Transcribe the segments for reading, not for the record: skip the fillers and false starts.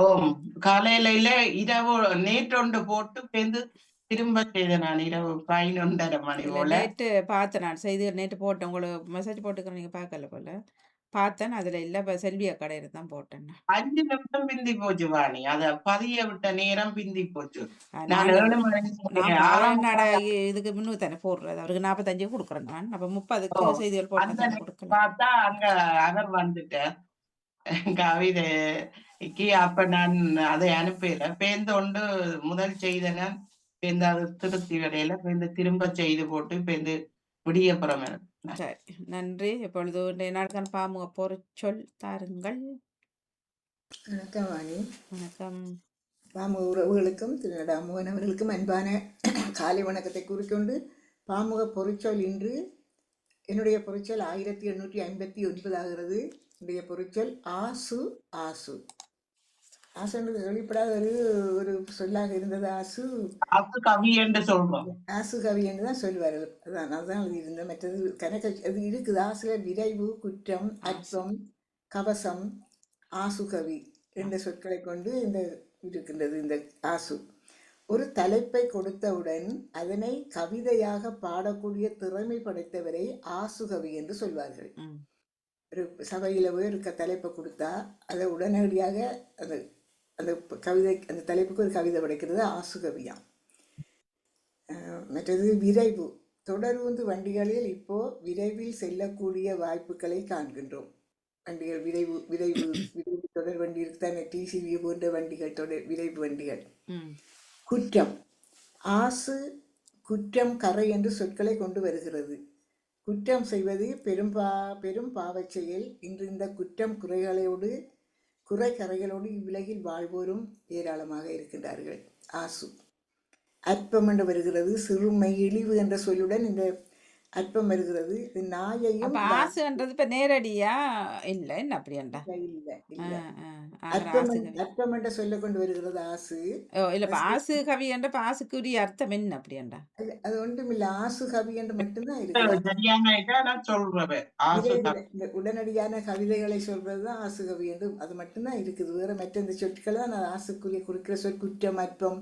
ஓம். காலையில இல்ல இரவு நேற்றொண்டு போட்டு பேருந்து திரும்ப செய்தேன் நான் இரவு 11:30 மணி இல்ல போல. நேத்து பார்த்தேன் நான் செய்திகள் நேத்து போட்டேன். உங்களுக்கு மெசேஜ் போட்டுருக்கிறேன் நீங்க பார்க்கல போல. பார்த்தேன். அதுல இல்ல. இப்ப செல்வி அக்கடையில தான் போட்டேன் நான். 5 நிமிஷம் பிந்தி போச்சு வாணி. அத பதிய விட்ட நேரம் பிந்தி போச்சு. நான் நான் 7 மணிக்கு நான் 6:30 6:45 இதுக்கு முன்னுக்கு தானே போடுறது. அவருக்கு 45 குடுக்குறேன் நான். அப்ப 30க்கு ஓ! செய்திகள் போட்டா அந்த தானே நேரம் குடுக்கலாம். பார்த்தா அங்க அவர் வந்துட்டார். கவிதைக்கு அப்ப நான் அதை அனுப்பல. பேருந்து முதல் செய்தன பேருந்து அது திருப்தி வரையில பேருந்து திரும்ப செய்து போட்டு பேருந்து விடியப்புறம் அனுப்புனேன். சரி. நன்றி. இப்பொழுது இன்றைய நாளுக்கான பாமுக பொருட்சொல் தாருங்கள். வணக்கம் வாணி. வணக்கம். பாமுக உறவுகளுக்கும் திரு தாமோகன் அவர்களுக்கும் அன்பான காலை வணக்கத்தை கூறிக்கொண்டு பாமுக பொருட்சொல் இன்று என்னுடைய பொருட்சொல் 1859 ஆகிறது. என்னுடைய பொருட்சொல் ஆசு. ஆசு ஆசுன்றது வெளிப்படாத ஒரு சொல்லாக இருந்தது. ஆசு அது கவி என்று சொல்றோம். ஆசு கவி என்று தான் சொல்வார்கள். அதுதான் எழுதியிருந்தேன். மற்றது கணக்கு அது இருக்குது. ஆசுல விரைவு, குற்றம், அற்பம், கவசம், ஆசு கவி என்ற சொற்களை கொண்டு இருக்கின்றது இந்த ஆசு. ஒரு தலைப்பை கொடுத்தவுடன் அதனை கவிதையாக பாடக்கூடிய திறமை படைத்தவரை ஆசுகவி என்று சொல்வார்கள். ஒரு சபையில போய் ஒரு தலைப்பை கொடுத்தா அதை உடனடியாக அந்த அந்த கவிதை அந்த தலைப்புக்கு ஒரு கவிதை படைக்கிறது ஆசுகவியாம். மற்றது விரைவு. தொடருந்து வண்டிகளில் இப்போ விரைவில் செல்லக்கூடிய வாய்ப்புகளை காண்கின்றோம். வண்டிகள் விரைவு விரைவு விரைவு தொடர் வண்டி இருக்குதானே, டிசிவி போன்ற வண்டிகள், தொடர் விரைவு வண்டிகள். குற்றம். ஆசு குற்றம் கரை என்று சொற்களை கொண்டு வருகிறது. குற்றம் செய்வது பெரும் பாவச் செயல். இன்று இந்த குற்றம் குறை கரைகளோடு இவ்வுலகில் வாழ்வோரும் ஏராளமாக இருக்கின்றார்கள். ஆசு. அற்பம் என்று வருகிறது. சிறுமை இழிவு என்ற சொல்லுடன் இந்த அற்பம் வருகிறது. இது நாயையும் ஆசுன்றது இப்ப நேரடியா இல்ல என்ன அப்படியாண்டா? இல்ல இல்ல அர்த்தம் அற்பம் என்ற சொல்ல கொண்டு வருகிறது ஆசு. இல்ல ஆசு கவி என்ற ஆசுக்குரிய அர்த்தம் என்ன அப்படியாண்டா? அது ஒன்றும் இல்ல. ஆசு கவி என்று மட்டும்தான் இருக்கு. சரியான நான் சொல்றேன். இந்த உடனடியான கவிதைகளை சொல்றதுதான் ஆசு கவி என்று அது மட்டும்தான் இருக்குது. வேற மற்ற இந்த சொற்களை நான் ஆசுக்குரிய குறிக்கிற சொல் குற்றம், அற்பம்.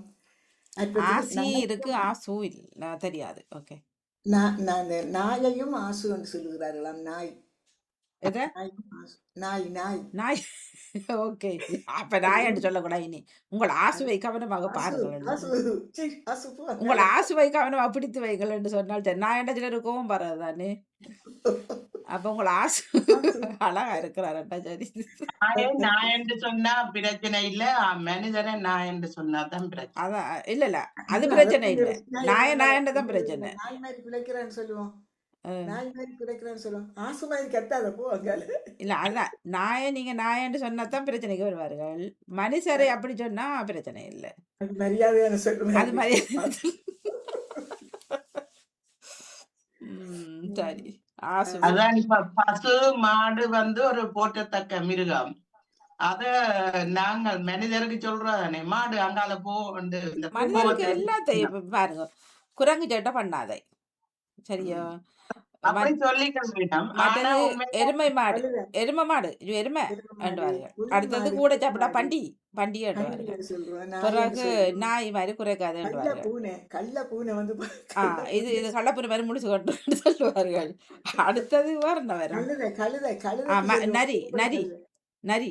ஆசி இருக்கு, ஆசு இல்ல தெரியாது. ஓகே. நாயையும் ஆசு என்று சொல்லுகிறார்களாம். நாய் எத? நாய் நாய் நாய். ஓகே. அப்ப நாய் என்று சொல்லக்கூடாது இனி. உங்கள் ஆசுவை கவனமாக பாருங்கள். உங்கள் ஆசுவை கவனமாக பிடித்து வைங்கள் என்று சொன்னால் சரி. நான் என்ன சிலர் கோவம் வர்றது தானே. அப்ப உங்கள் ஆசு அழகா இருக்கிறாரட்டா சரி. நான் என்று சொன்னா பிரச்சனை இல்ல. மனிதனை நான் என்று சொன்னாதான் பிரச்சனை. அதான் இல்ல அது பிரச்சனை இல்ல. நாயன்னு தான் பிரச்சனை. நாய் மாதிரி பிழைக்கிறேன்னு சொல்லுவோம். நாய் மாதிரி பிழைக்கிறேன்னு சொல்லுவோம். ஆசு மாதிரி கத்தாத போ அங்கால. இல்ல அதான் நீங்க நாயன்னு சொன்னாதான் பிரச்சனைக்கு வருவார்கள். மனுஷரை அப்படி சொன்னா பிரச்சனை இல்ல. அது மரியாதையான சொல்லுங்க. அது மரியாதை. சரி. அதான் இப்ப பசு மாடு ஒரு போற்றத்தக்க மிருகம். அத நாங்கள் மனிதருக்கு சொல்றதானே மாடு அங்கால போ. மனிதருக்கு எல்லாத்தையும் பாருங்க. குரங்கு சேட்டை பண்ணாதே. சரியா? அப்படி சொல்லிக்கலாம். எருமை மாடு எருமை என்றுவார்கள். அடுத்தது கூட சாப்பிட்டா பண்டி என்றுவார்கள். பிறகு நாய் மாதிரி குறைக்காது என்றுவார்கள். கள்ள பூனை வந்து இது கள்ளப்பூனை மாதிரி முடிச்சு கொண்டு சொல்லுவார்கள். அடுத்தது வேற என்ன வரும்? நரி நரி நரி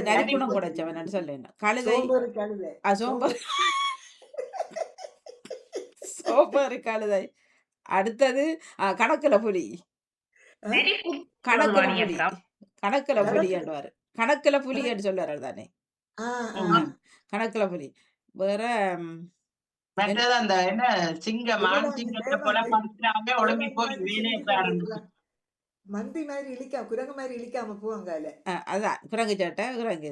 நரிக்குணம் குடைச்சவன் சொல்லேன். கழுதை சோம்பேறி கழுதை. அடுத்தது கணக்குல புலி. கணக்குல புலி என்றுவாரு. கணக்குல புலி என்று சொல்லுவாரு தானே. கணக்குல புலி. வேற சிங்கம் சிங்கத்தை போல படுத்துறாங்க ஒழுங்கி போய் வேலையை பாருங்க. மந்தி மாதிரி குரங்கு மாதிரி இழிக்காம போவாங்க. அதான் குரங்கு சேட்டை குரங்கு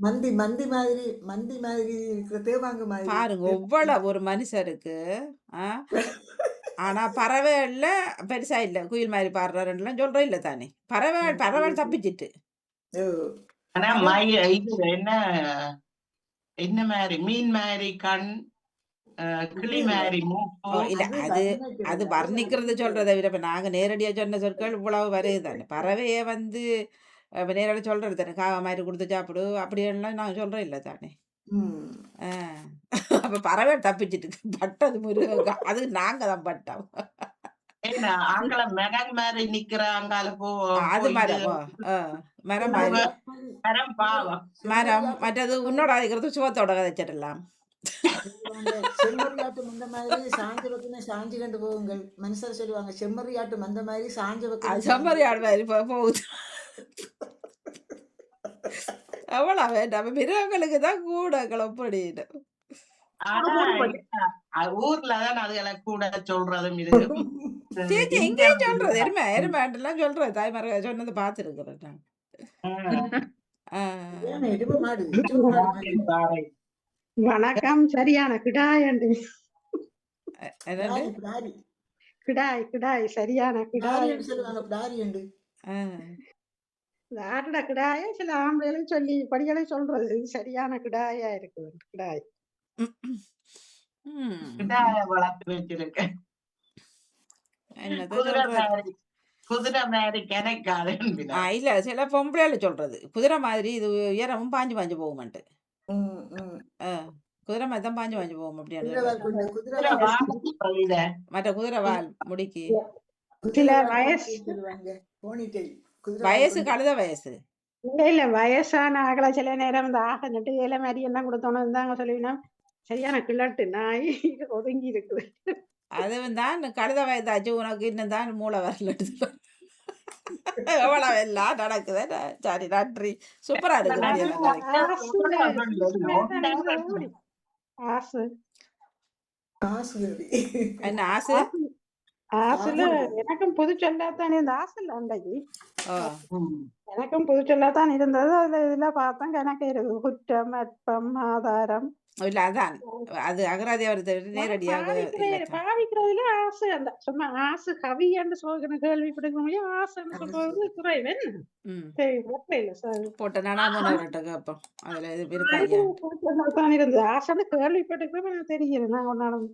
மந்தி மாதிரி இருக்கிற தேவாங்கு மாதிரி பாருங்க. எவ்வளவு ஒரு மனுஷருக்கு. ஆனா பறவைகள்ல பெருசா இல்ல. குயில் மாதிரி பாடுறாருலாம் சொல்றோம் இல்ல தானே. பறவை தப்பிச்சிட்டு. ஆனா என்ன மாதிரி மீன் மாதிரி கண், கிளி மாதிரி மூக்கு. இல்ல அது வர்ணிக்கிறது சொல்றதை விட இப்ப நாங்க நேரடியா சொன்ன சொற்கள் இவ்வளவு வருது தானே. பறவைய இப்போ நேராக சொல்கிறது தானே காவா மாதிரி கொடுத்து சாப்பிடு அப்படியெல்லாம் நான் சொல்கிறேன் இல்லை தானே. அப்போ பறவை தப்பிச்சிட்டு பட்டது முருகன் அது நாங்கள் தான் பட்டோம். ஏன்னா ஆங்கள மரம் மாதிரி நிக்கிற அங்கால அது போய் மரம் மரம் மாதிரி மரம் பாவம் மரம் மற்றது உன்னோட அழைக்கிறது சுகத்தோட கதைச்சிடலாம். செம்மறியாட்டும் அந்த மாதிரி சாஞ்ச பக்கம் சாஞ்சு கண்டு போகுங்கள். மனுஷர் சொல்லுவாங்க செம்மறியாட்டும் அந்த மாதிரி சாஞ்ச பக்கம் செம்மறி ஆடு மாதிரி போகுது. அவ்வளோ வேண்டாம் மிருகங்களுக்கு தான் கூட கிளப்படின்னு ஊர்லதான் அதுகளை கூட சொல்றதும் இது. சேச்சி இங்கேயும் சொல்றது எருமைலாம் சொல்றது தாய்மார சொன்னது பார்த்துருக்குறேன். வணக்கம். சரியான கிடாய் கிடாய் சரியான கிடாய் ஆட்டோட கிடாய சில ஆம்பளைகளும் சொல்லி படிகளை சொல்றது சரியான கிடாயா இருக்கு. கிடாய் வளர்த்து வச்சிருக்கேன். குதிரை மாதிரி கிடைக்காது இல்ல சில பொம்பளையில சொல்றது குதிரை மாதிரி இது உயரமும் பாஞ்சு பாஞ்சு போகுமான்ட்டு. குதிரை மாதிரி தான் பாஞ்சு பாஞ்சு போகும் அப்படின்னு மற்ற குதிரை வால் முடிக்கு சில வயசு கழுத வயசு இல்ல வயசான ஆகல சில நேரம் இந்த ஆகட்டு இலை மாதிரி எல்லாம் கொடுத்தோன்னு இருந்தாங்க சொல்லினா சரியான கிளட்டு நாய் ஒதுங்கி இருக்குது. அது தான் கழுத வயதாச்சு உனக்கு இன்னும் தான் மூளை வரலட்டு எவ்வளவு எல்லாம் நடக்குது. சரி நன்றி சூப்பரா இருக்கு. என்ன ஆசை ஆசுல எனக்கும் புது சொல்லாத்தான் இந்த ஆசைல அன்றைக்கு எனக்கும் புது சொல்லாத்தான் இருந்தது. அதுல இதுல பார்த்தேன் கணக்கு இருக்கு குற்றம் அற்பம் ஆதாரம் இல்ல அதான் அது அகராதி அவர் நேரடியாக பாவிக்கிறதுல ஆசை அந்த சும்மா ஆசை கவியான்னு சொல்கிற கேள்விப்படுத்த ஆசைன்னு சொல்றது குறைவன் போட்ட நானாமட்டங்க அப்போ அதுல இது இருக்காங்க இருந்தது ஆசைன்னு கேள்விப்பட்டுக்கிறேன் தெரியுது. நான் ஒன்னாலும்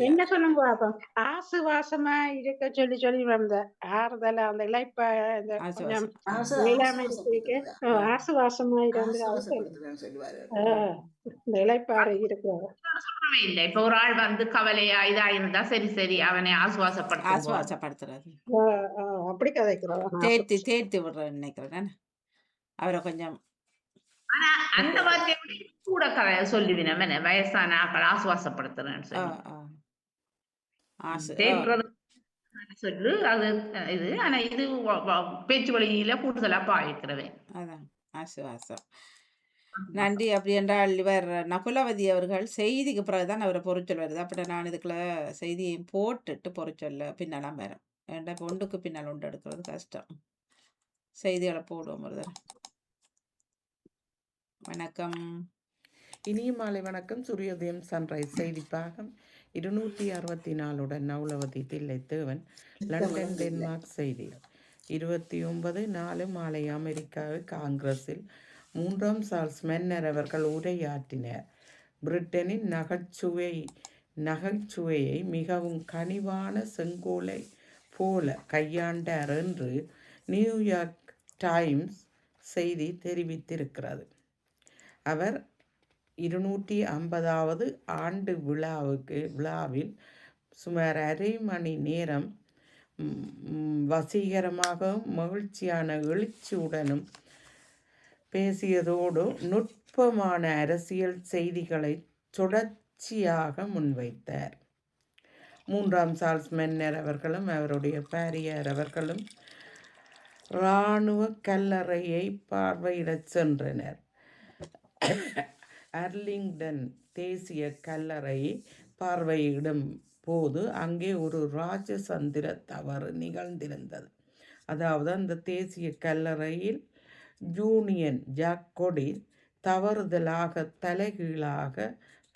என்ன சொல்லுங்க ஆசு வாசமா இருக்க சொல்லி சொல்லி வந்த ஆறுதல அந்த இழைப்ப ஆசு வாசமா இருந்து இந்த இழைப்பாறு இருக்கிறாங்க. இப்ப ஒரு ஆள் வந்து கவலையா இதா இருந்தா சரி சரி அவனை ஆசுவாசப்படுத்துறது அப்படி கதைக்கிறோம் தேர்த்தி தேர்த்தி விடுறேன் நினைக்கிறேன் அவரை கொஞ்சம். ஆனா அந்த வார்த்தையை கூட சொல்லிவினோம் வயசான ஆக்கள் ஆசுவாசப்படுத்துறேன்னு சொல்லு அது இது. ஆனா இது பேச்சு வழியில கூடுதலா பாய்க்கிறவேன். அதான் ஆசுவாசம். நன்றி. அப்படி என்றால் இவர் நகுலவதி அவர்கள் செய்திக்கு பிறகுதான் அவரை பொறிச்சொல் வருது. அப்படி நான் இதுக்குள்ள செய்தியையும் போட்டுட்டு பொறிச்சொல்ல பின்னாலாம் வரும். ஏன்டா ஒன்றுக்கு பின்னால் ஒன்று எடுக்கிறது கஷ்டம். செய்திகளை போடுவோம் ஒரு தடவை. வணக்கம். இனிய மாலை வணக்கம். சூரியோதயம் sunrise செய்திப்பாகம் 264 Nakulavathi Thillaithevan London Denmark செய்தி 29/4 மாலை அமெரிக்காவு காங்கிரஸில் 3ஆம் சார்ல்ஸ் மன்னர் அவர்கள் உரையாற்றினார். பிரிட்டனின் நகைச்சுவையை மிகவும் கனிவான செங்கோலை போல கையாண்டார் என்று நியூயார்க் டைம்ஸ் செய்தி தெரிவித்திருக்கிறது. அவர் 250வது ஆண்டு விழாவில் சுமார் அரை மணி நேரம் வசீகரமாகவும் மகிழ்ச்சியான எழுச்சியுடனும் பேசியதோடு நுட்பமான அரசியல் செய்திகளை தொடர்ச்சியாக முன்வைத்தார். 3ஆம் சார்ல்ஸ் மன்னர் அவர்களும் அவருடைய பாரியார் அவர்களும் இராணுவ கல்லறையை பார்வையிடச் சென்றனர். அர்லிங்டன் தேசிய கல்லறையை பார்வையிடும் போது அங்கே ஒரு ராஜதந்திர தவறு நிகழ்ந்திருந்தது. அதாவது அந்த தேசிய கல்லறையில் யூனியன் ஜாக் கொடி தவறுதலாக தலைகீழாக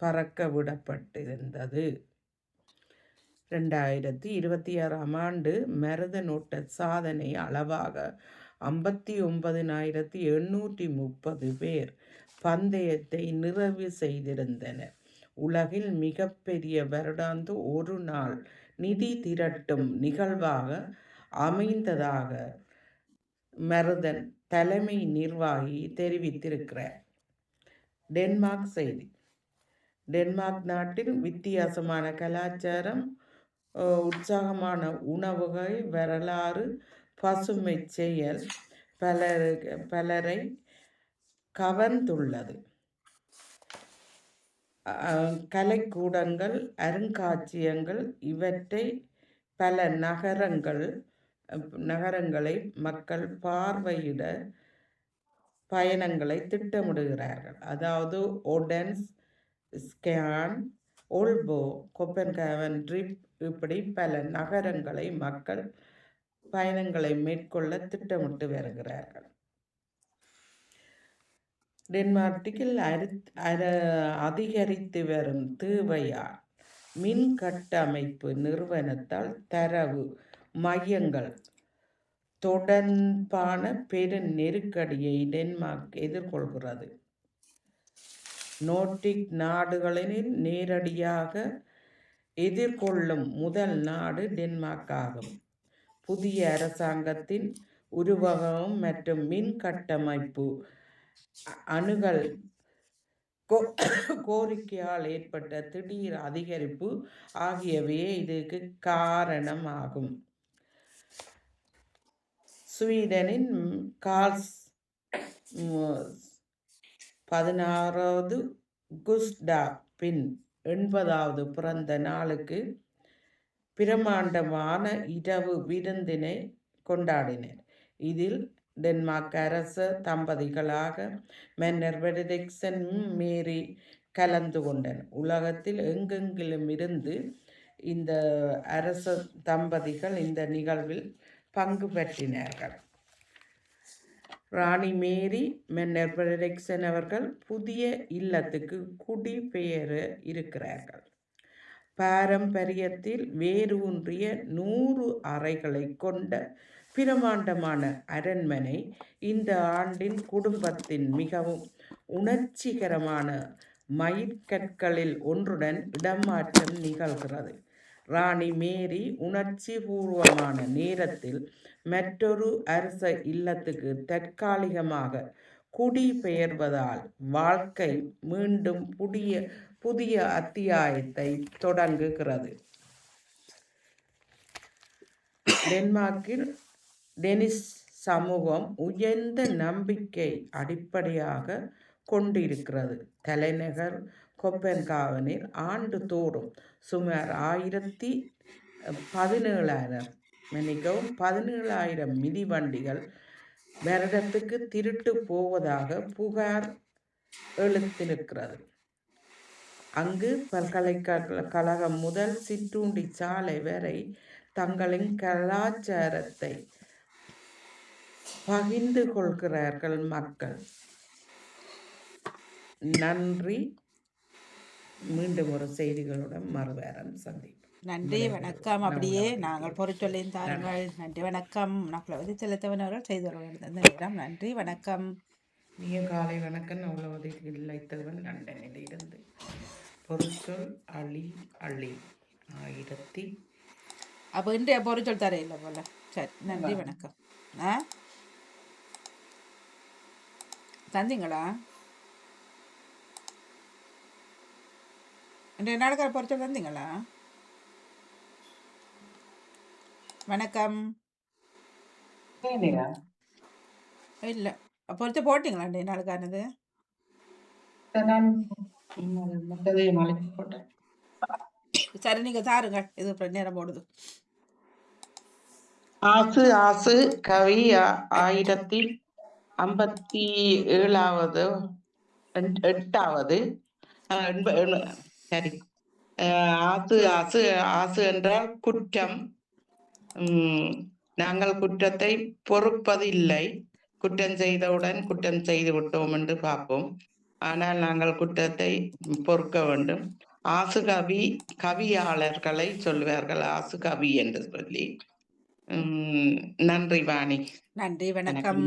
பறக்க விடப்பட்டிருந்தது. 2026ஆம் ஆண்டு மருதநோட்ட சாதனை அளவாக 59,830 பேர் பந்தயத்தை நிறைவு செய்திருந்தனர். உலகில் மிகப்பெரிய வருடாந்த ஒரு நாள் நிதி திரட்டும் நிகழ்வாக அமைந்ததாக மருதன் தலைமை நிர்வாகி தெரிவித்திருக்கிறார். டென்மார்க் செய்தி. டென்மார்க் நாட்டில் வித்தியாசமான கலாச்சாரம், உற்சாகமான உணவுகள், வரலாறு, பசுமை செயல் பலரை கவர்ந்துள்ளது. கலைக்கூடங்கள், அருங்காட்சியகங்கள் இவற்றை பல நகரங்களை மக்கள் பார்வையிட பயணங்களை திட்டமிடுகிறார்கள். அதாவது ஓடென்ஸ், ஸ்கேன், ஓல்போ, கோப்பன்ஹேகன், ட்ரிப் இப்படி பல நகரங்களை மக்கள் பயணங்களை மேற்கொள்ள திட்டமிட்டு வருகிறார்கள். டென்மார்க்கில் அதிகரித்து வரும் தேவையால் மின் கட்டமைப்பு நிறுவனத்தால் தரவு மையங்கள் தொடர்பான பெரும் நெருக்கடியை டென்மார்க் எதிர்கொள்கிறது. நோர்டிக் நாடுகளில் நேரடியாக எதிர்கொள்ளும் முதல் நாடு டென்மார்க் ஆகும். புதிய அரசாங்கத்தின் உருவகம் மற்றும் மின் கட்டமைப்பு அணுகல் கோரிக்கையால் ஏற்பட்ட திடீர் அதிகரிப்பு ஆகியவையே இதுக்கு காரணமாகும். ஸ்வீடனின் கார்ல்ஸ் 16வது குஸ்டாப்பின் 80வது பிறந்த நாளுக்கு பிரமாண்டமான இரவு விருந்தினை கொண்டாடினர். இதில் டென்மார்க் அரச தம்பதிகளாக மன்னர் பெனடிக்சன் மேரி கலந்து கொண்டனர். உலகத்தில் எங்கெங்கிலும் இருந்து இந்த அரச தம்பதிகள் இந்த நிகழ்வில் பங்கு பெற்றினார்கள். ராணி மேரி, மன்னர் பெனடிக்சன் அவர்கள் புதிய இல்லத்துக்கு குடிபெயர இருக்கிறார்கள். பாரம்பரியத்தில் வேரூன்றிய 100 அறைகளை கொண்ட பிரமாண்டமான அரண்மனை இந்த ஆண்டின் குடும்பத்தின் மிகவும் உணர்ச்சிகரமான மைற்கற்களில் ஒன்றுடன் இடமாற்றம் நிகழ்கிறது. ராணி மேரி உணர்ச்சி பூர்வமான நேரத்தில் மற்றொரு அரச இல்லத்துக்கு தற்காலிகமாக குடிபெயர்வதால் வாழ்க்கை மீண்டும் புதிய அத்தியாயத்தை தொடங்குகிறது. டென்மார்க்கில் டெனிஷ் சமூகம் உயர்ந்த நம்பிக்கை அடிப்படையாக கொண்டிருக்கிறது. தலைநகர் கோப்பன்ஹேகனில் ஆண்டுதோறும் சுமார் 17,000 மிதிவண்டிகள் வருடத்துக்கு திருட்டு போவதாக புகார் எழுத்திருக்கிறது. அங்கு பல்கலைக்கழகம் முதல் சிற்றுண்டி சாலை வரை தங்களின் கலாச்சாரத்தை பகிர்ந்து கொள்கிறார்கள் மக்கள். நன்றி. மீண்டும் ஒரு செய்திகளுடன் மறுவாரம் சந்திப்போம். நன்றி, வணக்கம். அப்படியே நாங்கள் பொறுச்சொல்லியும் தாருங்கள். நன்றி, வணக்கம். நகுலவதி செலுத்தவனவர்கள் செய்து வருவது நேரம். நன்றி, வணக்கம். நீய காலை வணக்கம். நகுலவதி இழைத்தவன் லண்டனில் இருந்து. பொறுச்சொல் அழி 1000. அப்போ இன்றைய பொறுச்சொல் தர இல்லை போல. சரி, நன்றி, வணக்கம். தந்தீங்களா? இன்றைய நாடக பொறுச்சொல் தந்தீங்களா? வணக்கம். இல்லை, பொறுத்த போட்டிங்களா இன்றைய நாளுக்கானது? சரி, நீங்க தாருங்க. இது நேரம் போடுது. ஆசு ஆசு கவி 1057வது 8வது சரி. ஆசு ஆசு ஆசு என்றால் குற்றம். நாங்கள் குற்றத்தை பொறுப்பதில்லை. குற்றம் செய்தவுடன் குற்றம் செய்து விட்டோம் என்று பார்ப்போம். ஆனால் நாங்கள் குற்றத்தை பொறுக்க வேண்டும். ஆசு கவி கவியாளர்களை சொல்வார்கள் ஆசு கவி என்று சொல்லி. நன்றி வாணி. நன்றி, வணக்கம்.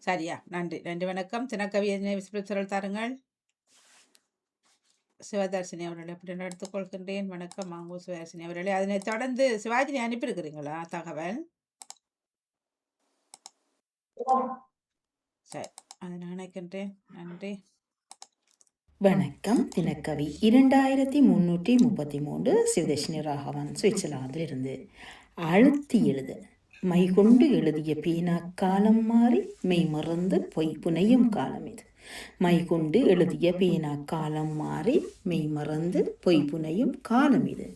சரியா, நன்றி. நன்றி, வணக்கம். தினக்கவி தாருங்கள். சிவதர்சினி அவர்களை அப்படின்னு எடுத்துக்கொள்கின்றேன். வணக்கம் மாங்கோ சிவதர்சினி அவர்களே. அதனை தொடர்ந்து சிவாஜினி அனுப்பியிருக்கிறீங்களா தகவல்? சரி, அதை நான் நினைக்கின்றேன். நன்றி. வணக்கம் தினக்கவி 2333 சிவதர்ஷினி ராகவன் சுவிட்சர்லாந்தில் இருந்து. அழுத்தி எழுத மை கொண்டு எழுதிய பேனா காலம் மாறி மெய் மறந்து பொய் புனையும் காலம் இது. மை கொண்டு எழுதிய பேனா காலம் மாறி மெய் மறந்து பொய் புனையும் காலம் இது.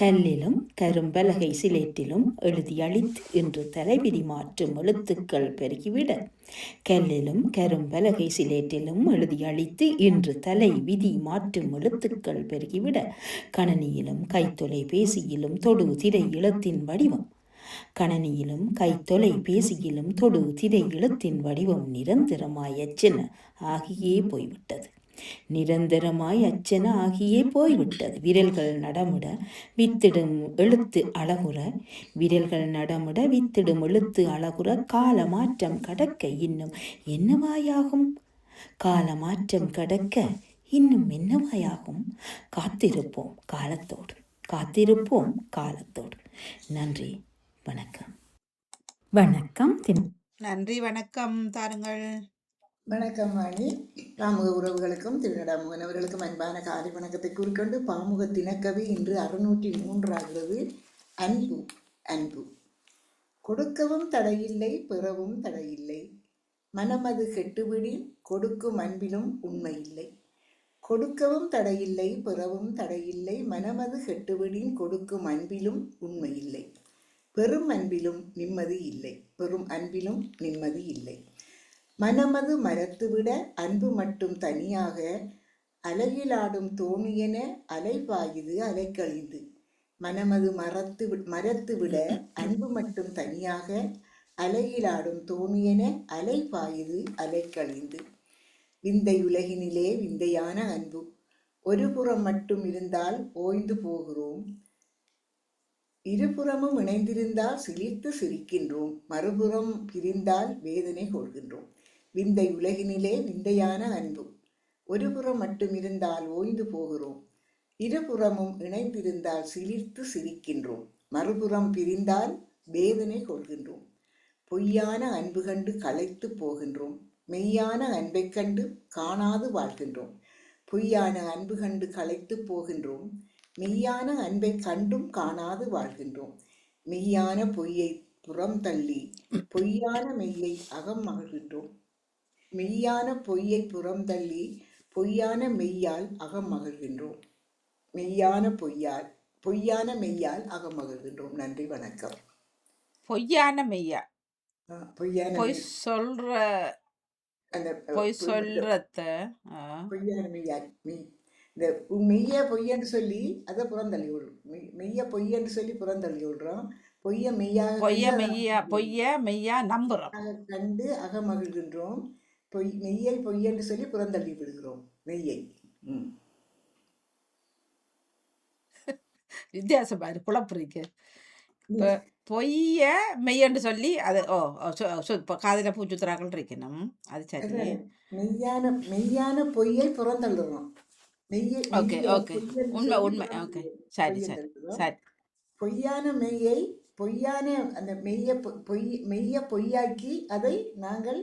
கல்லிலும் கரும்பலகை சிலேட்டிலும் எழுதி அழித்து என்று தலைவிதி மாற்றும் எழுத்துக்கள் பெருகிவிட, கல்லிலும் கரும்பலகை சிலேட்டிலும் எழுதி அழித்து இன்று தலை விதி மாற்றும் எழுத்துக்கள் பெருகிவிட, கணனியிலும் கைத்தொலை பேசியிலும் தொடு திரை இளத்தின் வடிவம், கணனியிலும் கைத்தொலை பேசியிலும் தொடு திரை இளத்தின் வடிவம் நிரந்தரமாய் அச்சென ஆகியே போய்விட்டது. நிரந்தரமாய் அச்சென ஆகியே போய்விட்டது. விரல்கள் நடமுட வித்திடும் எழுத்து அழகுற, விரல்கள் நடமுட வித்திடும் எழுத்து அழகுற, கால மாற்றம் கடக்க இன்னும் என்னவாயாகும்? கால மாற்றம் கடக்க இன்னும் என்னவாயாகும்? காத்திருப்போம் காலத்தோடு, காத்திருப்போம் காலத்தோடு. நன்றி, வணக்கம். வணக்கம். நன்றி, வணக்கம். தாருங்கள். வணக்கம் வாணி. பாமுக உறவுகளுக்கும் திருநடாமுகன் அவர்களுக்கும் அன்பான காலை வணக்கத்தை கூறிக்கொண்டு, பாமுக தினக்கவி இன்று 603 அன்பு. அன்பு கொடுக்கவும் தடையில்லை, பெறவும் தடையில்லை, மனமது கெட்டுவிடின் கொடுக்கும் அன்பிலும் உண்மையில்லை. கொடுக்கவும் தடையில்லை, பெறவும் தடையில்லை, மனமது கெட்டுவிடின் கொடுக்கும் அன்பிலும் உண்மையில்லை. பெரும் அன்பிலும் நிம்மதி இல்லை, பெரும் அன்பிலும் நிம்மதி இல்லை. மனமது மரத்துவிட அன்பு மட்டும் தனியாக, அலையிலாடும் தோணியென அலைபாயுது அலைக்கழிந்து. மனமது மரத்துவிட அன்பு மட்டும் தனியாக, அலையிலாடும் தோணியென அலைபாயுது அலைக்கழிந்து. விந்தை உலகினிலே விந்தையான அன்பு. ஒரு புறம் மட்டும் இருந்தால் ஓய்ந்து போகிறோம், இருபுறமும் இணைந்திருந்தால் சிலிர்த்து சிரிக்கின்றோம், மறுபுறம் பிரிந்தால் வேதனை கொள்கின்றோம். விந்தை உலகினிலே விந்தையான அன்பு. ஒரு புறம் மட்டும் இருந்தால் ஓய்ந்து போகிறோம், இருபுறமும் இணைந்திருந்தால் சிலிர்த்து சிரிக்கின்றோம், மறுபுறம் பிரிந்தால் வேதனை கொள்கின்றோம். பொய்யான அன்பு கண்டு களைத்து போகின்றோம், மெய்யான அன்பை கண்டு காணாது வாழ்கின்றோம். பொய்யான அன்பு கண்டு களைத்து போகின்றோம், மெய்யான அன்பை கண்டும் காணாது வாழ்கின்றோம். மெய்யான பொய்யை புறம் தள்ளி பொய்யான மெய்யை அகம் மகிழ்கின்றோம். மெய்யான பொய்யை புறம் தள்ளி பொய்யான மெய்யால் அகம் மகிழ்கின்றோம். பொய்யான மெய்யால் அகம் மகிழ்கின்றோம். நன்றி, வணக்கம். பொய்யான மெய்யா, பொய்யான பொய் சொல்ற, அந்த பொய் சொல்றத பொய்யான மெய்யா, இந்த மெய்ய பொய்யன்னு சொல்லி அதை புறந்தள்ளி விடுறோம். மெய்ய பொய்யன்னு சொல்லி புறந்தள்ளி விடுறோம். பொய்ய மெய்யா நம்புறோம், கண்டு அகமகிழ்கின்றோம். மெய்யை பொய்யென்று சொல்லி புறந்தள்ளி விடுகிறோம். மெய்யை வித்தியாசம் பாரு, குழப்பறீங்க. இப்போ பொய்ய மெய்யன்னு சொல்லி அது காதில பூச்சுத்துறாக்கள் இருக்கணும். அது சரி. மெய்யான பொய்யை புறந்தள்ளுறோம். ஓகே ஓகே, உண்மை உண்மை. ஓகே, சரி சரி சரி. பொய்யான மெய்யை பொய்யான அந்த மெய்ய பொய்யாக்கி அதை நாங்கள்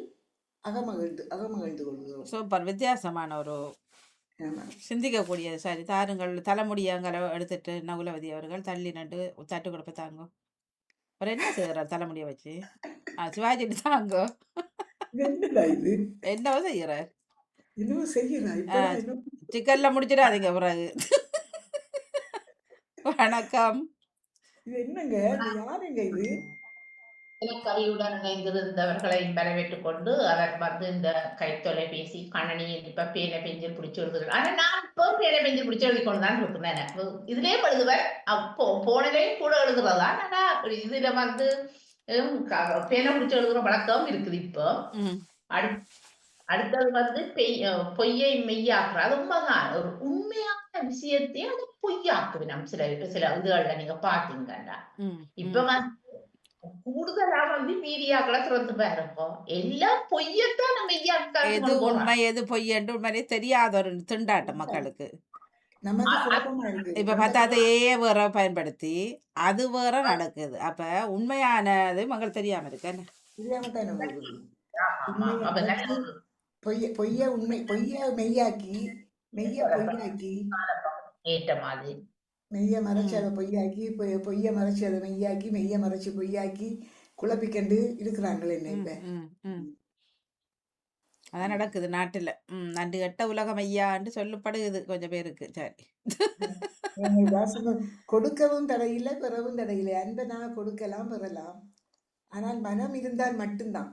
அகமகிழ்ந்து கொள்கிறோம். சூப்பர், வித்தியாசமான ஒரு சிந்திக்கக்கூடியது. சரி, தாருங்கள். தலைமுடியங்களை எடுத்துட்டு நகுலவதி அவர்கள் தள்ளி நட்டு தட்டு கொடுப்ப தாங்க. அவர் என்ன செய்யறார் தலைமுடியை வச்சு? சிவாஜி தாங்க என்னவோ செய்யறார். சிக்கன்ல முடிச்சிடாதீங்க பிறகு. வணக்கம். என்னங்க யாருங்க இது? தினக்கவியுடன் இணைந்திருந்தவர்களை வரவேற்றுக் கொண்டு, அவர் வந்து இந்த கைத்தொலைபேசி கணனியில் இப்ப பேனை பெஞ்சில் பிடிச்சி எழுதுகிறார். ஆனா நான் இப்போ பேனை பெஞ்சில் பிடிச்சி எழுதி கொண்டுதான் இருக்கிறேன். இதுலயே எழுதுவேன், போனிலையும் கூட எழுதுறதா. ஆனா இதுல வந்து பேனை பிடிச்சி எழுதுற வழக்கம் இருக்குது. இப்போ அடுத்தது வந்து பொய்யை மெய்யாக்குற, அது உண்மைதான். ஒரு உண்மையான விஷயத்தையே அது பொய்யாக்குவேன் சில இதுகள்ல நீங்க பாத்தீங்கன்னா. இப்ப வந்து கூடுதலா வந்து மீடியாக்களை திறந்து பாருங்க, எல்லாம் பொய்யத்தான் நம்ம எது உண்மை எது பொய் என்று உண்மையே தெரியாத ஒரு திண்டாட்டம் மக்களுக்கு. நமக்கு குழப்பமா இருக்கு. இப்ப அந்த பத்தாத ஏ வேற பயன்படுத்தி அது வேற நடக்குது. அப்ப உண்மையானது மக்கள் தெரியாம இருக்கு என்ன? தெரியாம தானே போகுது. ஆமா உண்மையை அப்ப மறைச்சு பொய்ய உண்மை பொய்ய மெய்யாக்கி மெய்ய பொய்யாக்கி ஏற்ற மாதிரி மெய்ய மறைச்சு அதை பொய்யாக்கி பொய்ய மறைச்சு அதை மெய்யாக்கி மெய்ய மறைச்சு பொய்யாக்கி குழப்பிக்கண்டு இருக்கிறாங்களே என்ன இப்ப. ம், ம். அதான் நடக்குது நாட்டுல. நண்டு கெட்ட உலகம் ஐயான்னு சொல்லப்படுது கொஞ்சம் பேருக்கு. சரி. எங்கள் வாசகம் கொடுக்கவும் தடையில்லை பெறவும் தடையில்லை. அன்பை நான் கொடுக்கலாம் பெறலாம். ஆனால் மனம் இருந்தால் மட்டும்தான்.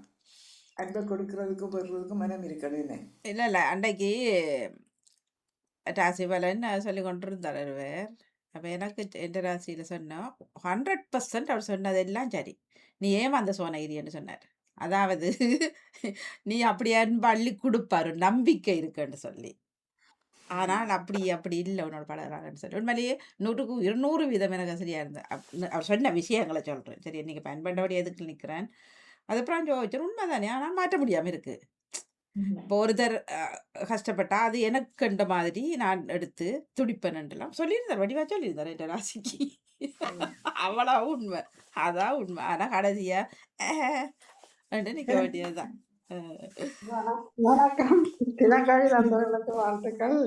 அன்பை கொடுக்கறதுக்கும் பெறுறதுக்கும் மனம் இருக்கணும் என்ன. இல்ல இல்ல அன்றைக்கு ராசி பலன் சொல்லி கொண்டிருந்தார் ஒருவர். அப்ப எனக்கு எந்த ராசியில சொன்னா 100% அவர் சொன்னதெல்லாம் சரி. நீ ஏமாந்த சோனகிரின்னு சொன்னார். அதாவது நீ அப்படி அன்பு அள்ளி கொடுப்பாரு நம்பிக்கை இருக்குன்னு சொல்லி. ஆனால் அப்படி இல்லை உன்னோட பழகிறான்னு சொல்லி உண்மையிலேயே 100க்கு 200% எனக்கு சரியா இருந்தது. அவர் சொன்ன விஷயங்களை சொல்றேன். சரி இன்னைக்கு பயன்பண்டபடி எதுக்கு நிற்கிறேன் அதுக்கப்புறம் ஜோதிச்சர் உண்மைதானே. ஆனால் மாற்ற முடியாம இருக்கு. இப்போ ஒருத்தர் கஷ்டப்பட்டா அது எனக்கு கண்ட மாதிரி நான் எடுத்து துடிப்பேன்லாம் சொல்லியிருந்தார். வடிவா சொல்லியிருந்தார் என் ராசிக்கு. அவ்வளோ உண்மை. அதான் உண்மை. ஆனா கடைசியா நிக்க வேண்டியதுதான். வணக்கம். தினக்கழி தந்தவர்களுக்கு வாழ்த்துக்கள்.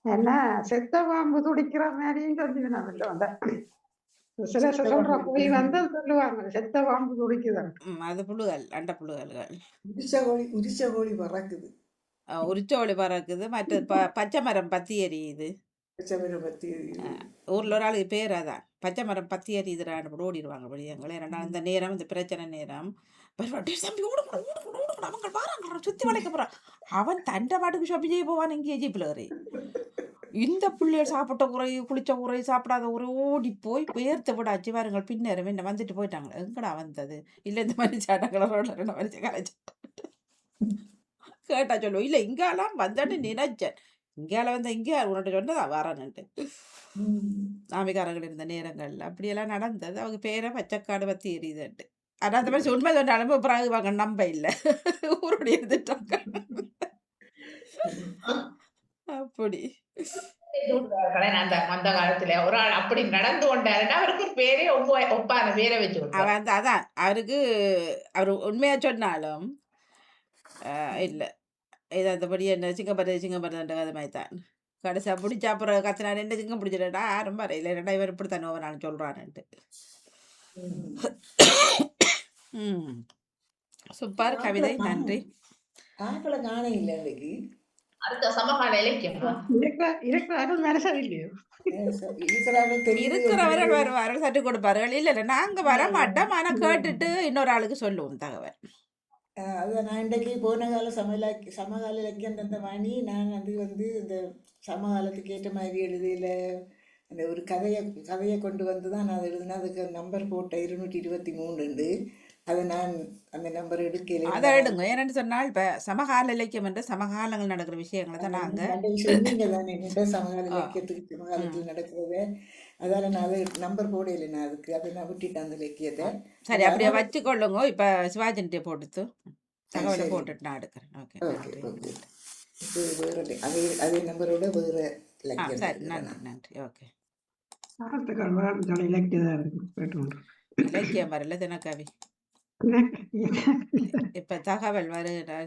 என்ன செத்த பாம்பு துடிக்கிற மாதிரியும் சொல்லிவினாங்க. சில சொல்ற போய் வந்து சொல்லுவாங்க செத்த பாம்பு துடிக்குதான். அது புழுகள் அண்ட புழுகல்கள். உரிச்ச கோழி பறக்குது. உரிச்சோழி பறக்குது. மற்ற பச்சை மரம் பத்தி எரியுது. ஊர்ல ஒரு ஆளுக்கு பேர் அதான் பச்சை மரம் பத்தி எரியுதுறான்னு ஓடிடுவாங்க படியாங்களே. ரெண்டாவது இந்த நேரம் இந்த பிரச்சனை நேரம் சுத்தி வளைக்க போறான். அவன் தண்டை பாட்டுக்கு ஷாப்பிங் செய்ய போவான். இங்கே ஜீப்ல வரை இந்த பிள்ளைகள் சாப்பிட்ட குறை குளிச்ச குறை சாப்பிடாத குறை ஓடி போய் பேர்த்த விடாச்சு பாருங்கள். பின்னரும் என்ன வந்துட்டு போயிட்டாங்க. எங்கடா வந்தது இல்லை இந்த மாதிரி சாட்டங்களோட மனுஷன் கலைச்சு கேட்டா சொல்லுவோம். இல்லை இங்கெல்லாம் வந்தேன்னு நினைச்சேன். இங்கேயால வந்த இங்கே உன்கிட்ட சொன்னதா வரணுன்ட்டு சாமிக்காரங்கள் இருந்த நேரங்கள்ல அப்படியெல்லாம் நடந்தது. அவங்க பேரை பச்சைக்காடு பத்தி எரியுதுன்ட்டு. ஆனால் அந்த மாதிரி உண்மை சொன்னாலும் பிறகு வாங்க நம்ப இல்லை ஊருடைய இருந்துட்டாங்க. அப்படி அந்த காலத்துல ஒரு ஆள் அப்படி நடந்து கொண்டாருன்னா அவருக்கு ஒரு பேரே ஒப்பான பேரை வச்சு அவன் அதான் அவருக்கு அவர் உண்மையா சொன்னாலும் இல்லை இது அந்தபடி என்ன சிங்கப்பறது அது மாதிரி தான் கடைசியா பிடிச்சா அப்புறம் கத்தினாரு என்ன சிங்கம் பிடிச்சிடா ரொம்ப இல்லை ரெண்டா இவர் இப்படி தானே ஒவ்வொரு நாள் சொல்றான்ட்டு. சூப்பர் கவிதை. நன்றி. அடுத்த சமகால இலக்கியம் இருக்கிறவர்கள் வருவார்கள் சட்டு கொடுப்பார்கள். இல்ல இல்ல நாங்க வர மாட்டோம். ஆனா கேட்டுட்டு இன்னொரு ஆளுக்கு சொல்லுவோம் தகவல். அதுதான் நான் இன்றைக்கு போன கால சமகால இலக்கியம் தந்த வாணி நான் அது இந்த சமகாலத்துக்கு ஏற்ற மாதிரி எழுதியில அந்த ஒரு கதையை கொண்டு வந்து தான் நான் எழுதினேன். அதுக்கு நம்பர் போட்ட 223 அதை நான் அந்த நம்பர் எடுக்கல. அதை எடுங்க. ஏன்னு சொன்னால் இப்போ சமகால இலக்கியம் என்று சமகாலங்கள் நடக்கிற விஷயங்களை தான் நாங்கள் சொன்னீங்க தானே என்னோட சமகால இலக்கியத்துக்கு சமகாலத்தில் நடக்கிறத. அதால நான் அதை நம்பர் போடலை. நான் அதுக்கு அதை நான் விட்டுட்டேன் அந்த இலக்கியத்தை. சரி அப்படியே வச்சுக்கொள்ளுங்க. இப்போ சிவாஜின்ட்டே போட்டு தகவலை போட்டுட்டு நான் எடுக்கிறேன். ஓகே அதே நம்பரோட வேறு இலக்கியம். சரி நன்றி நன்றி. ஓகே இலக்கியம் வரல தினக்கவி. இப்ப தகவல்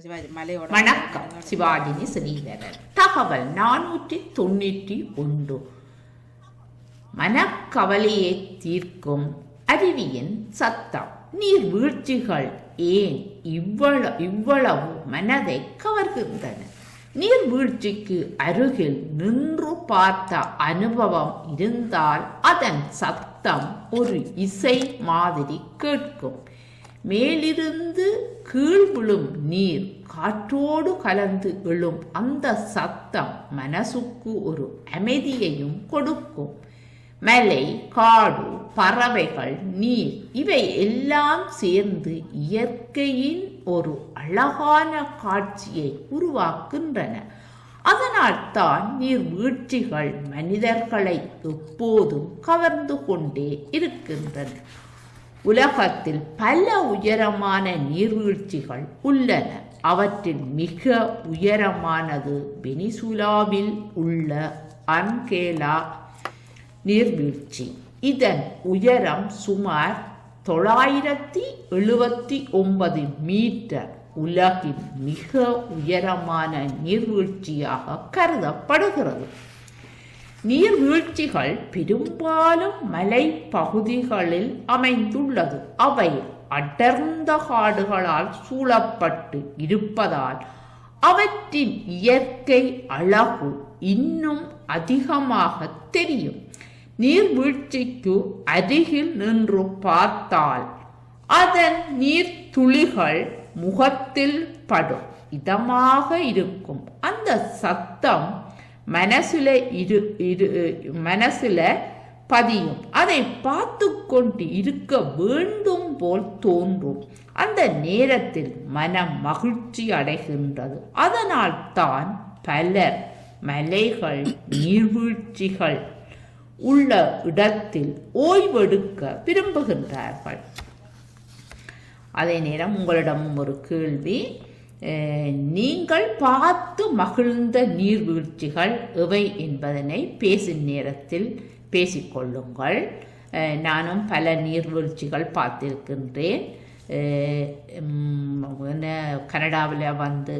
சிவாஜி மலையோட. வணக்கம். சிவாஜினி ஸ்ரீதரன். தகவல் 491. மனக்கவலையை தீர்க்கும் அருவியின் சத்தம். நீர்வீழ்ச்சிகள் ஏன் இவ்வளவு மனதை கவர்கின்றன? நீர்வீழ்ச்சிக்கு அருகில் நின்று பார்த்த அனுபவம் இருந்தால் அதன் சத்தம் ஒரு இசை மாதிரி கேட்கும். மேலிருந்து கீழ் விழும் நீர் காற்றோடு கலந்து எழும் அந்த சத்தம் மனசுக்கு ஒரு அமைதியையும் கொடுக்கும். மலை, காடு, பறவைகள், நீர் இவை எல்லாம் சேர்ந்து இயற்கையின் ஒரு அழகான காட்சியை உருவாக்குகின்றன. அதனால் தான் நீர்வீழ்ச்சிகள் மனிதர்களை எப்போதும் கவர்ந்து கொண்டே இருக்கின்றன. உலகத்தில் பல உயரமான நீர்வீழ்ச்சிகள் உள்ளன. அவற்றில் மிக உயரமானது வெனிசுலாவில் உள்ள அன்கேலா நீர்வீழ்ச்சி. இதன் உயரம் சுமார் 979 மீட்டர். உலகின் மிக உயரமான நீர்வீழ்ச்சியாக கருதப்படுகிறது. நீர்வீழ்ச்சிகள் பெரும்பாலும் மலை பகுதிகளில் அமைந்துள்ளது. அவை அடர்ந்த காடுகளால் சூழப்பட்டு இருப்பதால் அவற்றின் இயற்கை அழகு இன்னும் அதிகமாக தெரியும். நீர்வீழ்ச்சிக்கு அருகில் நின்று பார்த்தால் அதன் நீர்த்துளிகள் முகத்தில் படும் இதமாக இருக்கும். அந்த சத்தம் மனசுல பதியும். அதை பார்த்து கொண்டு இருக்க வேண்டும் போல் தோன்றும். அந்த நேரத்தில் மனம் மகிழ்ச்சி அடைகின்றது. அதனால் தான் பலர் மலைகள் நீர்வீழ்ச்சிகள் உள்ள இடத்தில் ஓய்வெடுக்க விரும்புகின்றார்கள். அதே நேரம் உங்களிடம் ஒரு கேள்வி. நீங்கள் பார்த்து மகிழ்ந்த நீர்வீழ்ச்சிகள் எவை என்பதனை பேசும் நேரத்தில் பேசிக்கொள்ளுங்கள். நானும் பல நீர்வீழ்ச்சிகள் பார்த்திருக்கின்றேன்.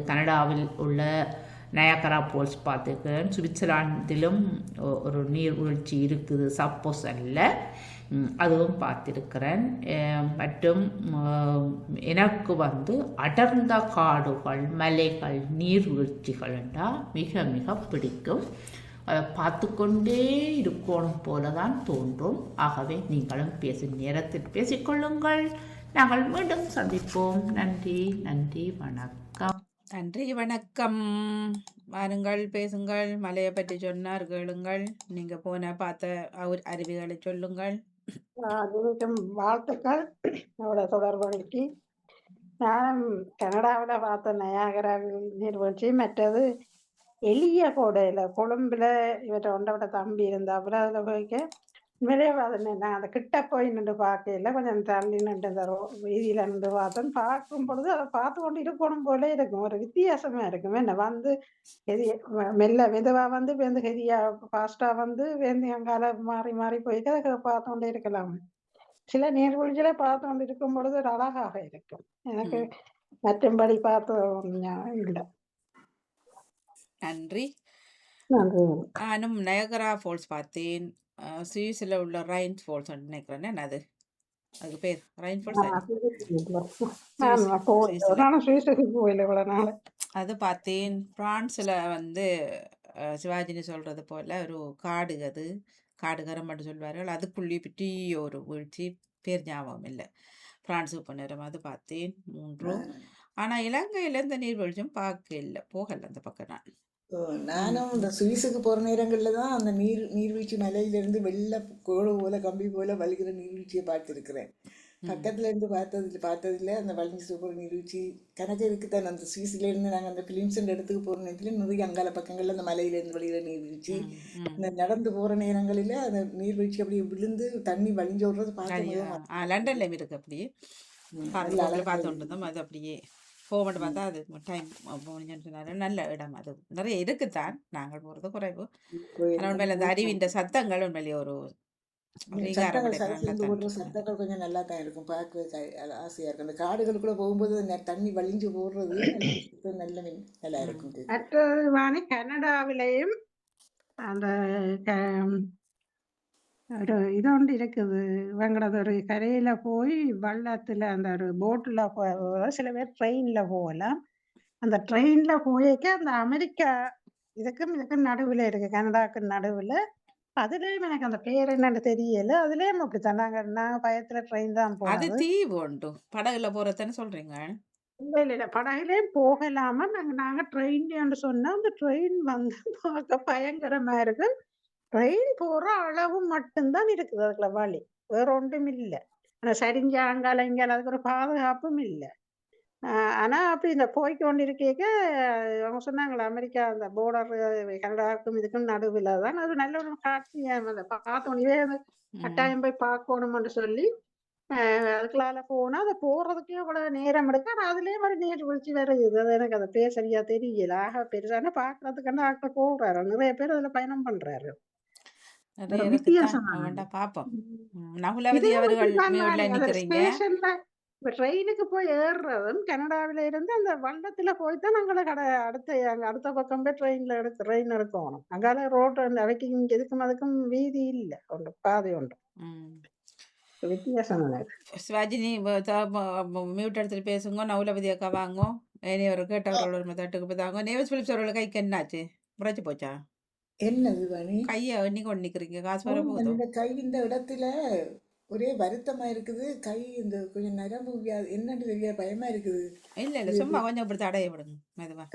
கனடாவில் உள்ள நயாகரா போல்ஸ் பார்த்துருக்கிறேன். சுவிட்சர்லாந்திலும் ஒரு நீர்வீழ்ச்சி இருக்குது, சப்போஸ் அல்ல, அதுவும் பார்த்திருக்கிறேன். மற்றும் எனக்கு அடர்ந்த காடுகள், மலைகள், நீர்வீழ்ச்சிகள் என்றால் மிக மிக பிடிக்கும். அதை பார்த்து கொண்டே இருக்கணும் போலதான் தோன்றும். ஆகவே நீங்களும் பேசும் நேரத்தில் பேசிக்கொள்ளுங்கள். நாங்கள் மீண்டும் சந்திப்போம். நன்றி, நன்றி, வணக்கம். நன்றி, வணக்கம். வாருங்கள், பேசுங்கள். மலையை பற்றி சொன்னார், கேளுங்கள். நீங்க போன பார்த்த அருவிகளை சொல்லுங்கள். அதுக்கும் வாழ்த்துக்கள். அவரோட தொடர்புக்கு நானும் கனடாவில் பார்த்த நயாகரா நீர்வீழ்ச்சி, மற்றது எளிய கோடையில கொழும்புல இவற்றை ஒன்றோட தம்பி இருந்தாப்புல அதில் போய்க்க உண்மையிலே நான் அந்த கிட்ட போய் நின்று பார்க்கல, கொஞ்சம் தள்ளி நின்று இந்த வீதியில நின்று பார்த்தேன். பார்க்கும் பொழுது அதை பார்த்து கொண்டு இருக்கணும் போல இருக்கும். ஒரு வித்தியாசமா இருக்கும். என்ன மெல்ல மெதுவா வேந்து ஹெதியா ஃபாஸ்டா வேந்து அங்கால மாறி மாறி போயிட்டு அதை பார்த்து கொண்டே இருக்கலாம். சில நீர்வீழ்ச்சியில பார்த்து கொண்டு இருக்கும் பொழுது ஒரு அழகாக இருக்கும். எனக்கு மற்றும்படி பார்த்து இல்லை. நன்றி. நன்றி. நானும் நயகரா ஃபால்ஸ் பார்த்தேன். சுவிஸ்ல உள்ள ரைன் ஃபால்ஸ் நினைக்கிறேன். அதுக்கு பேர் ரைன் ஃபால்ஸ். அது பார்த்தேன். பிரான்ஸ்ல சிவாஜினி சொல்றது போல ஒரு காடு, அது காடுகரம் மட்டும் சொல்வார்கள். அதுக்குள்ளே பற்றி ஒரு வீழ்ச்சி, பேர் ஞாபகம் இல்லை. பிரான்ஸுக்கு போனேரம் அது பார்த்தேன் 3. ஆனா இலங்கையில இந்த நீர்வீழ்ச்சியும் பார்க்க இல்லை, போகல அந்த பக்கம். நானும் இந்த சுவிஸுக்கு போகிற நேரங்களில் தான் அந்த நீர்வீழ்ச்சி மலையிலேருந்து வெள்ளை கோடு போல கம்பி போல வலிக்கிற நீர்வீழ்ச்சியை பார்த்துருக்குறேன். பக்கத்துல இருந்து பார்த்ததில்ல. அந்த வலிஞ்சு சூப்பர் நீர்வீழ்ச்சி கணக்கு இருக்குதான். அந்த சுவிஸ்லேருந்து நாங்கள் அந்த ஃபிலிம் சென்டர் இடத்துக்கு போகிற நேரத்தில் நிறைய அங்கால பக்கங்களில் அந்த மலையிலேருந்து வலிகிற நீர்வீழ்ச்சி, இந்த நடந்து போகிற நேரங்களில் அந்த நீர்வீழ்ச்சி அப்படியே விழுந்து தண்ணி வலிஞ்சு விடுறது பார்த்து லண்டன்ல இருக்கு. அப்படியே பார்த்து அது அப்படியே போக பார்த்தா அது டைம் போனிச்சுன்னு நல்ல இடம். அது நிறைய இருக்குதான், நாங்கள் போகிறது குறைவு. ஆனால் உண்மையில அந்த அறிவின் சத்தங்கள் உண்மையிலேயே ஒரு சத்தங்கள் கொஞ்சம் நல்லா தான் இருக்கும், பார்க்க ஆசையா இருக்கும். அந்த காடுகளுக்குள்ள போகும்போது தண்ணி வலிஞ்சு போடுறது நல்லா இருக்கும். மற்றது கனடாவிலையும் அந்த ஒரு இது ஒன்று இருக்குது. இவங்களது ஒரு கரையில போய் வள்ளத்துல அந்த ஒரு போட்டில் சில பேர் ட்ரெயின்ல போகலாம். அந்த ட்ரெயின்ல போயிருக்க அந்த அமெரிக்கா இதுக்கும் நடுவில் இருக்கு, கனடாவுக்கு நடுவில். அதுலயும் எனக்கு அந்த பேர் என்னன்னு தெரியல. அதுலயும் அப்படித்தான் நாங்க பயத்துல ட்ரெயின் தான் போனோம். தீவு உண்டு, படகுல போறதுன்னு சொல்றீங்க? இல்ல படகுலயும் போகலாம. நாங்க ட்ரெயின் சொன்னா அந்த ட்ரெயின் பார்க்க பயங்கரமா இருக்கு. ட்ரெயின் போற அளவு மட்டும்தான் இருக்குது அதுக்குள்ள வழி, வேற ஒன்றும் இல்லை. ஆனா சரிஞ்ச அங்கால இங்கால அதுக்கு ஒரு பாதுகாப்பும் இல்லை. ஆனா அப்படி இந்த போய்க்கொண்டு இருக்க அவங்க சொன்னாங்களே அமெரிக்கா அந்த போர்டர் கனடாவுக்கும் இதுக்கும் நடுவில் தான். அது நல்ல ஒரு காட்சியா பார்த்தோன்னே கட்டாயம் போய் பார்க்கணும்னு சொல்லி அதுக்குள்ளால போனா அது போறதுக்கே இவ்வளவு நேரம் எடுக்கும். ஆனா அதுலயே மாதிரி நேர் விழிச்சு வருது. அது எனக்கு அது பேர் சரியா தெரியல. ஆக பெருசான பாக்குறதுக்குன்னு ஆட்கள் போறாரு. நிறைய பேர் அதுல பயணம் பண்றாரு. நிறைய ஒரு இருக்குத்தான் வித்தியாசமானது. வேண்டாம் பார்ப்போம். ம். நகுலவதி இதுவும் அவர்கள் இப்படித்தான் மியூட்ல தானே அந்த நிக்கிறீங்க. ஸ்டேஷன்ல இப்ப ட்ரெயினுக்கு போய் ஏறுறதும் கனடாவில இருந்து அந்த வண்டத்துல போய் தான் நாங்கள அங்க அடுத்த பக்கம் போய் ட்ரெயின் எடுக்கணும். அங்கால ரோடு அந்த அவைக்கு இங்க எதுக்கும் அதுக்கும் வீதி இல்ல. ஒன்று பாதை ஒன்று. ம். வித்தியாசம் தானே. சிவாஜினி மியூட் எடுத்துட்டு பேசுங்க. நகுலவதி அக்கா வாங்க. இனி ஒரு கேட்டவர்கள் தட்டுக்கு போதாங்க. நேவஸ் பிலிப்ஸ் அவர்கள் கைக்கு என்னாச்சு? முறைச்சு போச்சா? என்னது வனி? கையை எண்ணி கொண்டு நிக்கிறீங்க. காசு வர போகுதோ? இந்த கை இந்த இடத்துல ஒரே வருத்தமா இருக்குது. கை இந்த கொஞ்சம் நரம்பு என்னன்னு தெரியாது, பயமா இருக்குது. இல்ல இல்ல சும்மா கொஞ்சம் இப்படி தடைய விடுங்க மெதுவா.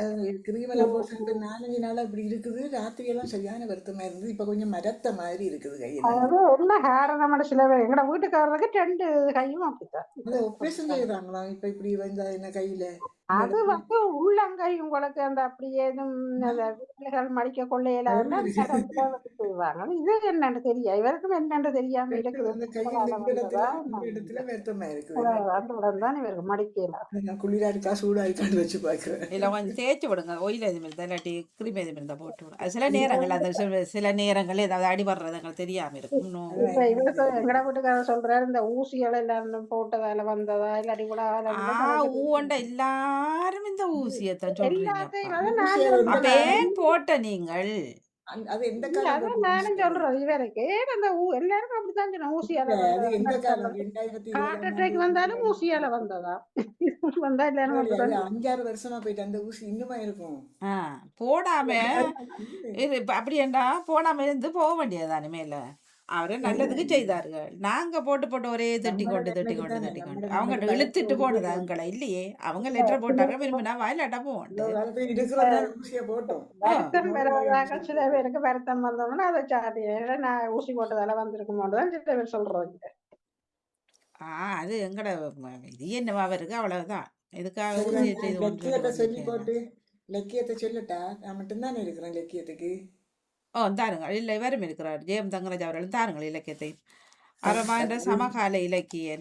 கிரீமெல்லாம் போட்டு 4-5 நாளா இப்படி இருக்குது. ராத்திரி எல்லாம் சரியான வருத்தமா இருந்தது. இப்ப கொஞ்சம் மரத்த மாதிரி இருக்குது கையில. அது என்ன காரணம் சில பேர் எங்கட வீட்டுக்காரருக்கு 2 கையும் அப்படித்தான். அதை ஆப்ரேஷன் செய்யறாங்களாம் இப்ப இப்படி வந்தா என்ன கையில. அது உள்ளங்கை உங்களுக்கு அந்த அப்படி ஏதும் அந்த விரல்கள் மடிக்க கொள்ளையில செய்வாங்க. இது என்னன்னு தெரியாது. இவருக்கும் என்னன்னு தெரியாம இருக்குது. அந்த கையில் இந்த இடத்துல வருத்தமா இருக்குது. அந்த இடம் தான் இவருக்கு மடிக்கல. நான் குளிரா இருக்கா சூடா இருக்கான்னு வச்சு பாக்குறேன். இல்ல கொஞ்சம் தேய்ச்சி விடுங்க. ஒயில் எதுவும் இருந்தா இல்லாட்டி கிருமி எதுவும் இருந்தா போட்டு விடுங்க. அது சில நேரங்கள் அந்த சில நேரங்கள் ஏதாவது அடி வர்றது எங்களுக்கு தெரியாம இருக்கும். இன்னும் இப்ப இவருக்கு எங்கட வீட்டுக்காரர் சொல்றாரு இந்த ஊசிகள் எல்லாம் போட்டதால வந்ததா இல்லாட்டி கூட ஊண்ட எல்லாரும் இந்த ஊசியத்தான் எல்லாத்தையும் சொல்றீங்க. அப்ப ஏன் போட்ட நீங்கள்? அது எந்த அதான் நானும் சொல்றேன் இவருக்கு அந்த எல்லாரும் அப்படித்தான் சொன்ன ஊசியால எந்த காலம் ஹார்ட் அட்டாக் வந்தாலும் ஊசியால வந்ததா வந்தா எல்லாரும் 5-6 வருஷமா போயிட்டு அந்த ஊசி இன்னுமா இருக்கும். போடாம அப்படியேண்டா போடாம இருந்து போக வேண்டியதுதானே மேல. அவரு நல்லதுக்கு செய்தார்கள். நாங்க போட்டு ஒரே தட்டி கொண்டு அவங்க இழுத்துட்டு போனது அவங்கள இல்லையே. அவங்க லெட்டர் போட்டாங்க விரும்பினா வாயிலாட்டா போவோம். வருத்தம் பெறாத சில பேருக்கு வருத்தம் வந்தோம்னா அதை சாட்டி நான் ஊசி போட்டதால வந்திருக்குமோதான் சில பேர் சொல்றாங்க. அது எங்கட இது என்னவா இருக்கு அவ்வளவுதான். இதுக்காக ஊசியை சொல்லி போட்டு லக்கியத்தை சொல்லட்டா? நான் மட்டும்தானே இருக்கிறேன் லக்கியத்துக்கு. தாருங்கள். இல்லை இவரும் இருக்கிறார். ஜெயம் தங்கராஜ் அவர்களும் தாருங்கள் இலக்கியத்தை. அறமா என்ற சமகால இலக்கிய